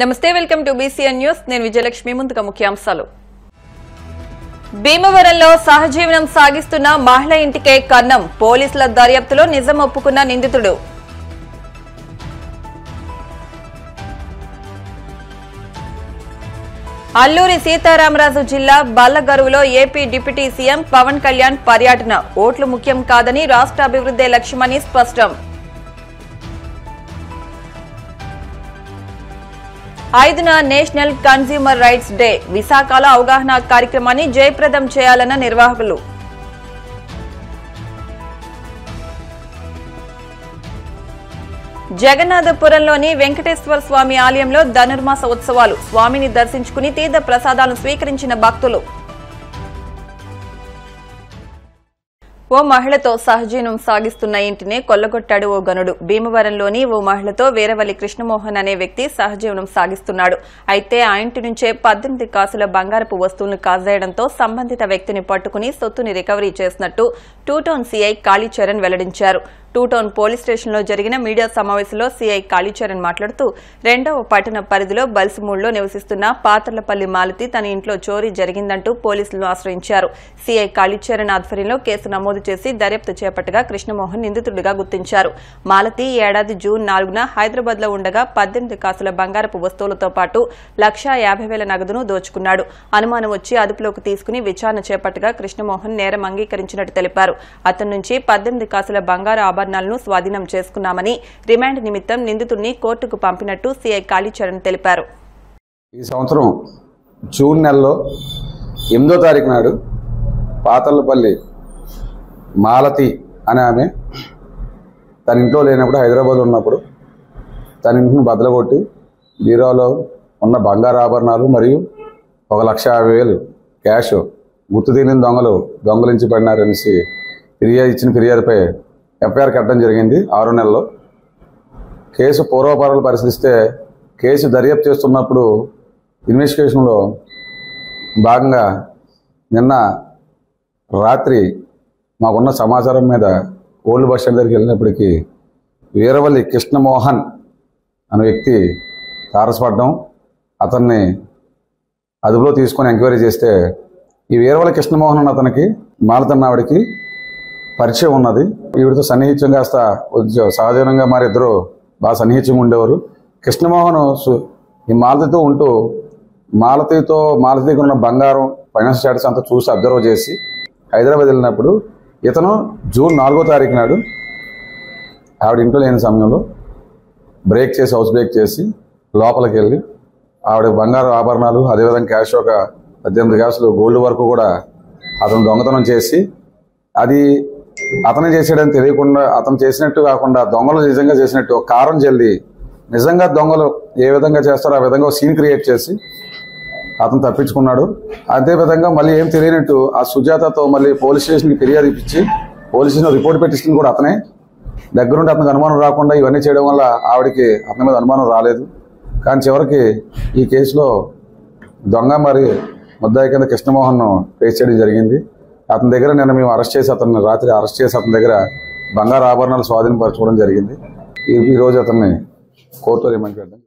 నమస్తే welcome to BCN news నేను విజయలక్ష్మి ముందుగా ముఖ్యాంశాలు భీమవరంలో సహజీవనం సాగిస్తున్న మహిళ ఇంటికే కన్నం పోలీసుల దర్యాప్తులో నిజం ఒప్పుకున్న నిందితుడు అల్లూరి సీతారామరాజు జిల్లా బల్లగరువులో AP deputy CM Pawan Kalyan పర్యటన ఓట్లు ముఖ్యం కాదని రాష్ట్ర అభివృద్ధి లక్ష్యమని స్పష్టం 5న నేషనల్ కన్స్యూమర్ రైట్స్ డే విశాఖలో అవగాహన కార్యక్రమాన్ని జయప్రదం చేయాలన్న నిర్వాహకులు జగన్నాథపురంలోని వెంకటేశ్వర స్వామి ఆలయంలో ధనుర్మాస ఉత్సవాలు స్వామిని దర్శించుకుని తీర్థ ప్రసాదాలను స్వీకరించిన భక్తులు ఓ మహిళతో సహజీవనం సాగిస్తున్న ఇంటిని కొల్లగొట్టాడు ఓ గనుడు భీమవరంలోని ఓ మహిళతో వీరవల్లి కృష్ణమోహన్ అనే వ్యక్తి సహజీవనం సాగిస్తున్నాడు అయితే ఆ ఇంటి నుంచే 18 కాసుల బంగారపు వస్తువులను కాజేయడంతో సంబంధిత వ్యక్తిని పట్టుకుని సొత్తుని రికవరీ చేసినట్టు 2 టౌన్ సీఐ కాళీచరణ్ వెల్లడించారు 2 టౌన్ పోలీస్ స్టేషన్లో జరిగిన మీడియా సమావేశంలో సీఐ కాళీచరణ్ మాట్లాడుతూ 2వ పట్టణ పరిధిలో బల్సిమూడ్లో నివసిస్తున్న పాతర్లపల్లి మాలతి తన ఇంట్లో చోరీ జరిగిందంటూ పోలీసులను ఆశ్రయించారు సీఐ కాళీచరణ్ ఆధ్వర్యంలో కేసు నమోదు చేసి దర్యాప్తు చేపట్టగా కృష్ణమోహన్ నిందితుడిగా గుర్తించారు మాలతి ఈ ఏడాది జూన్ 4న హైదరాబాద్ లో ఉండగా 18 కాసుల బంగారపు వస్తువులతో పాటు 1,50,000 నగదును దోచుకున్నాడు అనుమానం వచ్చి అదుపులోకి తీసుకుని విచారణ చేపట్టగా కృష్ణమోహన్ నేరం అంగీకరించినట్టు తెలిపారు అతని నుంచి 18 కాసుల బంగారు ఆభరణాలను స్వాధీనం చేసుకున్నామని రిమాండ్ నిమిత్తం నిందితుడిని కోర్టుకు పంపినట్టు సీఐ కాళీచరణ్ తెలిపారు ఈ సంవత్సరం జూన్ నెలలో 8వ తారీఖు నాడు పాతర్లపల్లి మాలతి అనే ఆమె తన ఇంట్లో లేనప్పుడు హైదరాబాద్ ఉన్నప్పుడు తన ఇంటిని బద్దలగొట్టి బీరోలో ఉన్న బంగారు ఆభరణాలు మరియు 1,50,000 క్యాష్ గుర్తు తెలియని దొంగలించి పడినారనేసి ఇచ్చిన ఫిర్యాదుపై ఎఫ్ఐఆర్ కట్టడం జరిగింది 6 నెలల్లో కేసు పూర్వపరాలు పరిశీలిస్తే కేసు దర్యాప్తు చేస్తున్నప్పుడు ఇన్వెస్టిగేషన్లో భాగంగా నిన్న రాత్రి మాకున్న సమాచారం మీద ఓల్డ్ బస్ స్టాండ్ దగ్గరికి వెళ్ళినప్పటికీ వీరవల్లి కృష్ణమోహన్ అనే వ్యక్తి తారసపడడం అతన్ని అదుపులో తీసుకొని ఎంక్వైరీ చేస్తే ఈ వీరవల్లి కృష్ణమోహన్ అన్న అతనికి మాలతన్నావిడికి పరిచయం ఉన్నది ఈవిడితో సన్నిహిత్యం కాస్త సహజంగా మరి ఇద్దరు బాగా సన్నిహిత్యం ఉండేవారు కృష్ణమోహన్ ఈ మాలతితో ఉంటూ మాలతికి ఉన్న బంగారం ఫైనాన్స్ స్టేటస్ అంతా చూసి అబ్జర్వ్ చేసి హైదరాబాద్ వెళ్ళినప్పుడు ఇతను జూన్ 4వ తారీఖు నాడు ఆవిడ ఇంట్లో లేని సమయంలో హౌస్ బ్రేక్ చేసి లోపలికి వెళ్ళి ఆవిడ బంగారు ఆభరణాలు అదేవిధంగా క్యాష్ ఒక 18 కాసులు గోల్డ్ వరకు కూడా అతను దొంగతనం చేసి అది అతనే చేసాడని తెలియకుండా అతను చేసినట్టు కాకుండా దొంగలు నిజంగా చేసినట్టు కారం చెల్లి నిజంగా దొంగలు ఏ విధంగా చేస్తారో ఆ విధంగా సీన్ క్రియేట్ చేసి అతను తప్పించుకున్నాడు అదేవిధంగా మళ్ళీ ఏం తెలియనట్టు ఆ సుజాతతో మళ్ళీ పోలీస్ స్టేషన్కి ఫిర్యాదు ఇప్పించి పోలీస్ స్టేషన్ రిపోర్ట్ పెట్టించింది కూడా అతనే దగ్గరుండి అతనికి అనుమానం రాకుండా ఇవన్నీ చేయడం వల్ల ఆవిడకి అతని మీద అనుమానం రాలేదు కానీ చివరికి ఈ కేసులో దొంగ మరి ముద్దాయి కింద కృష్ణమోహన్ను ఫేస్ చేయడం జరిగింది అతని దగ్గర నిన్న మేము రాత్రి అరెస్ట్ చేసి అతని దగ్గర బంగారు ఆభరణాలు స్వాధీనపరచుకోవడం జరిగింది ఈ రోజు అతన్ని కోర్టులో రిమాండ్ చేయడం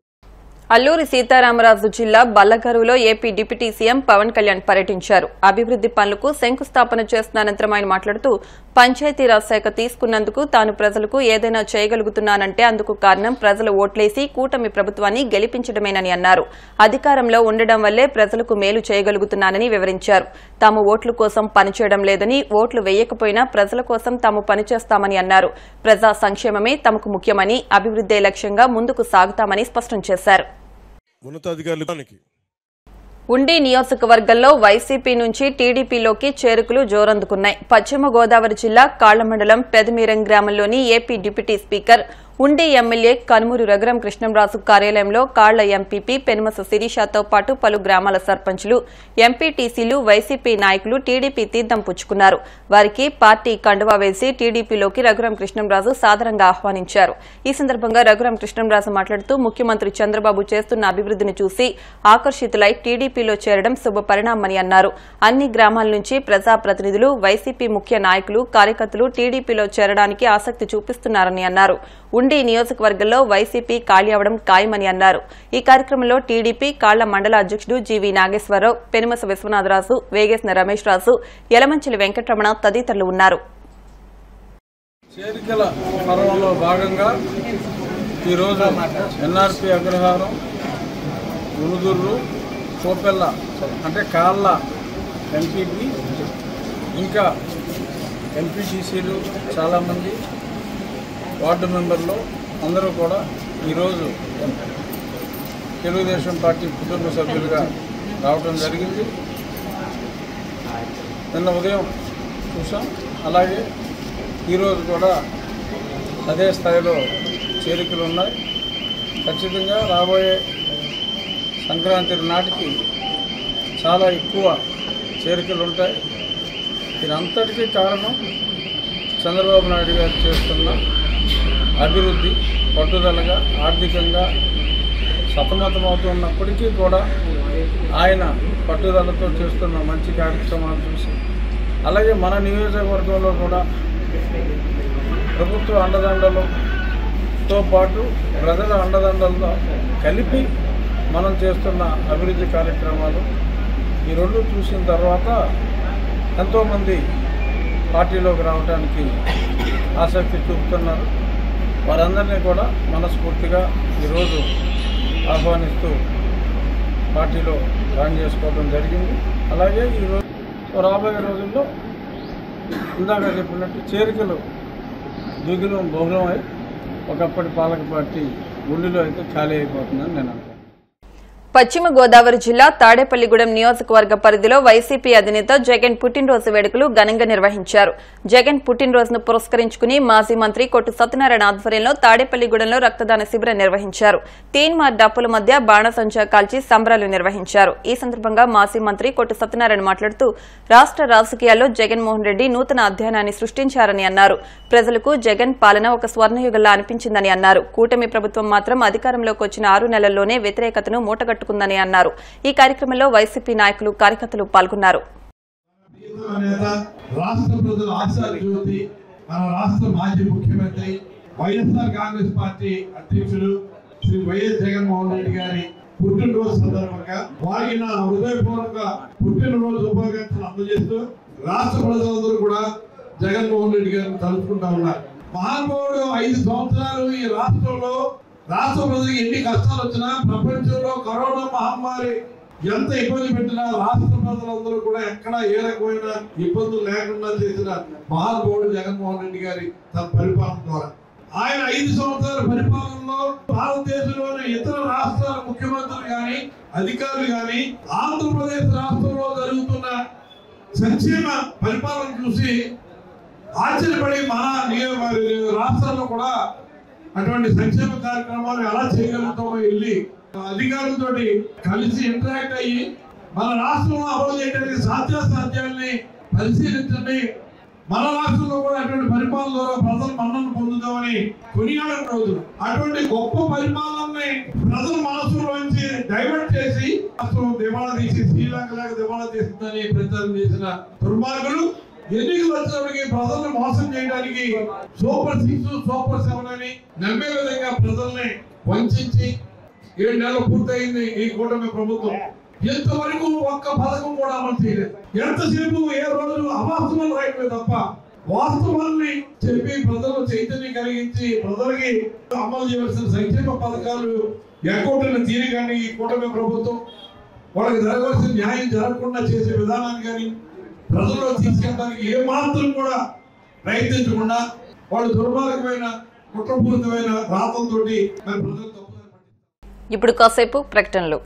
అల్లూరి సీతారామరాజు జిల్లా బల్లగరువులో AP deputy CM Pawan Kalyan పర్యటించారు అభివృద్ది పనులకు శంకుస్థాపన చేస్తున్న అనంతరం ఆయన మాట్లాడుతూ పంచాయతీరాజ్ శాఖ తీసుకున్నందుకు తాను ప్రజలకు ఏదైనా చేయగలుగుతున్నానంటే అందుకు కారణం ప్రజలు ఓట్లేసి కూటమి ప్రభుత్వాన్ని గెలిపించడమేనని అన్నారు అధికారంలో ఉండడం వల్లే ప్రజలకు మేలు చేయగలుగుతున్నానని వివరించారు తాము ఓట్ల కోసం పనిచేయడం లేదని ఓట్లు వేయకపోయినా ప్రజల కోసం తాము పనిచేస్తామని అన్నారు ప్రజా సంక్షేమమే తమకు ముఖ్యమని అభివృద్దే లక్ష్యంగా ముందుకు సాగుతామని స్పష్టం చేశారు ఉండి నియోజకవర్గంలో వైసీపీ నుంచి టీడీపీలోకి చేరుకులు జోరందుకున్నాయి పశ్చిమ గోదావరి జిల్లా కాళ్ల మండలం పెదమీరం గ్రామంలోని ఏపీ డిప్యూటీ స్పీకర్ ఉండి ఎమ్మెల్యే కనుమూరి రఘురాం కృష్ణంరాజు కార్యాలయంలో కాళ్ల ఎంపీపీ పెనుమస శిరీషతో పాటు పలు గ్రామాల సర్పంచులు ఎంపీటీసీలు వైసీపీ నాయకులు టీడీపీ తీర్థం పుచ్చుకున్నారు వారికి పార్టీ కండువా వేసి టీడీపీలోకి రఘురాం కృష్ణంరాజు సాదరంగా ఆహ్వానించారు ఈ సందర్భంగా రఘురాం కృష్ణంరాజు మాట్లాడుతూ ముఖ్యమంత్రి చంద్రబాబు చేస్తున్న అభివృద్దిని చూసి ఆకర్షితులై టీడీపీలో చేరడం శుభపరిణామని అన్నారు అన్ని గ్రామాల నుంచి ప్రజాప్రతినిధులు వైసీపీ ముఖ్య నాయకులు కార్యకర్తలు టీడీపీలో చేరడానికి ఆసక్తి చూపిస్తున్నారని అన్నారు ఉండి నియోజకవర్గంలో వైసీపీ ఖాళీ అవడం ఖాయమని అన్నారు. ఈ కార్యక్రమంలో టీడీపీ కాళ్ల మండల అధ్యక్షుడు జీవీ నాగేశ్వరరావు, పెనుమస విశ్వనాథరాజు, వేగేసిన రమేష్ రాజు, యలమంచిలి వెంకటరమణ తదితరులు ఉన్నారు. చేరికల పర్వంలో భాగంగా ఈరోజు ఎన్ఆర్పీ అగ్రహారం, ఉనుదుర్రు, కోపెల్ల అంటే కాళ్ళ ఎంపీపీ, ఇంకా ఎంపీటీసీలు చాలామంది, వార్డు మెంబర్లు అందరూ కూడా ఈరోజు తెలుగుదేశం పార్టీ కుటుంబ సభ్యులుగా రావడం జరిగింది. నిన్న ఉదయం చూసాం. అలాగే ఈరోజు కూడా అదే స్థాయిలో చేరికలు ఉన్నాయి. ఖచ్చితంగా రాబోయే సంక్రాంతి నాటికి చాలా ఎక్కువ చేరికలు ఉంటాయి. దీనంతటికీ కారణం చంద్రబాబు నాయుడు గారు చేస్తున్న అభివృద్ధి, పట్టుదలగా ఆర్థికంగా సతమతమవుతున్నప్పటికీ కూడా ఆయన పట్టుదలతో చేస్తున్న మంచి కార్యక్రమాలు చూసి, అలాగే మన నియోజకవర్గంలో కూడా ప్రభుత్వ అండదండలతో పాటు ప్రజల అండదండలతో కలిపి మనం చేస్తున్న అభివృద్ధి కార్యక్రమాలు ఈ రెండు చూసిన తర్వాత ఎంతోమంది పార్టీలోకి రావడానికి ఆసక్తి చూపుతున్నారు. వారందరినీ కూడా మనస్ఫూర్తిగా ఈరోజు ఆహ్వానిస్తూ పార్టీలో జాయిన్ చేసుకోవడం జరిగింది. అలాగే ఈరోజు రాబోయే రోజుల్లో ఇందాక చెప్పినట్టు చేరికలు దిగులం బహుళమై ఒకప్పటి పాలక పార్టీ గుండెలో అయితే ఖాళీ అయిపోతుందని నేను అనుకుంటున్నాను. పశ్చిమ గోదావరి జిల్లా తాడేపల్లిగూడెం నియోజకవర్గ పరిధిలో వైసీపీ అధినేత జగన్ పుట్టినరోజు వేడుకలు ఘనంగా నిర్వహించారు. జగన్ పుట్టినరోజును పురస్కరించుకుని మాజీ మంత్రి కొట్టు సత్యనారాయణ ఆధ్వర్యంలో తాడేపల్లిగూడెంలో రక్తదాన శిబిరం నిర్వహించారు. తీన్మార్ డప్పుల మధ్య బాణసంచా కాల్చి సంబరాలు నిర్వహించారు. ఈ సందర్భంగా మాజీ మంత్రి కొట్టు సత్యనారాయణ మాట్లాడుతూ రాష్ట రాజకీయాల్లో జగన్మోహన్ రెడ్డి నూతన అధ్యాయాన్ని సృష్టించారని అన్నారు. ప్రజలకు జగన్ పాలన ఒక స్వర్ణయుగంలా అనిపించిందని అన్నారు. కూటమి ప్రభుత్వం మాత్రం అధికారంలోకి వచ్చిన 6 నెలల్లోనే వ్యతిరేకతను మూటగట్టు అన్నారు. ఈ కార్యక్రమంలో వైసీపీ నాయకులు, కార్యకర్తలు పాల్గొన్నారు. రాష్ట్ర ప్రజల ఆశాజ్యోతి, మన రాష్ట్ర మాజీ ముఖ్యమంత్రి వైఎస్ఆర్ కాంగ్రెస్ పార్టీ అధ్యక్షుడు శ్రీ వైఎస్ జగన్మోహన్ రెడ్డి గారి పుట్టినరోజు సందర్భంగా వారికి నా హృదయపూర్వక పుట్టినరోజు శుభాకాంక్షలు అందజేస్తూ రాష్ట్ర ప్రజలందరూ కూడా జగన్మోహన్ రెడ్డి గారిని తలుచుకుంటా ఉన్నారు. మహానుభావుడు 5 సంవత్సరాలు ఈ రాష్ట్రంలో రాష్ట్ర ప్రజలకు ఎన్ని కష్టాలు వచ్చినా, ప్రపంచంలో కరోనా మహమ్మారి ఎంత ఇబ్బంది పెట్టినా రాష్ట్ర ప్రజలందరూ కూడా ఎక్కడా ఏ రకమైన ఇబ్బందులు లేకుండా చేసిన మహానుభావుడు జగన్మోహన్ రెడ్డి గారి తన పరిపాలన ద్వారా ఆయన 5 సంవత్సరాల పరిపాలనలో భారతదేశంలోని ఇతర రాష్ట్రాల ముఖ్యమంత్రులు కానీ, అధికారులు కానీ ఆంధ్రప్రదేశ్ రాష్ట్రంలో జరుగుతున్న సంక్షేమ పరిపాలన చూసి ఆశ్చర్యపడి మన రాష్ట్రంలో కూడా అటువంటి సంక్షేమ కార్యక్రమాలు ఎలా చేయగలుగుతామో వెళ్ళి అధికారులతో కలిసి ఇంటరాక్ట్ అయ్యి మన రాష్ట్రంలో అమలు చేయడానికి సాధ్యాసాధ్యాలని పరిశీలించండి. మన రాష్ట్రంలో కూడా అటువంటి పరిపాలన ద్వారా ప్రజలు మన్నను పొందుతామని కొనియాడిన రోజులు. అటువంటి గొప్ప పరిపాలనని ప్రజల మనసులోంచి డైవర్ట్ చేసి రాష్ట్రం దివాళా తీసి శ్రీలంక లాగా దివాళా తీస్తుందని ప్రచారం చేసిన దుర్మార్గులు ఎన్నికలు వచ్చినప్పటికీ ప్రజలను మోసం చేయడానికి సూపర్ 6, సూపర్ 7 అని నమ్మే విధంగా ప్రజల్ని వంచి 7 నెలలు పూర్తయింది ఈ కూటమి ప్రభుత్వం. ఎంతవరకు ఒక్క పథకం కూడా అమలు చేయలేదు. ఎంతసేపు ఏ రోజు అవాస్తవాలు రాయట్లేదు తప్ప వాస్తవాల్ని చెప్పి ప్రజలు చైతన్యం కలిగించి ప్రజలకి అమలు చేయవలసిన సంక్షేమ పథకాలు ఎక్కడైనా తీరి కానీ ఈ కూటమి ప్రభుత్వం వాళ్ళకి జరగవలసిన న్యాయం జరగకుండా చేసే విధానాన్ని కానీ ప్రజల్లో తీసుకెళ్ళడానికి ఏమాత్రం కూడా ప్రయత్నించకుండా వాళ్ళు దుర్మార్గమైన కుట్రపూరితమైన రాతలతోటి ప్రజలు. ఇప్పుడు కాసేపు ప్రకటనలు.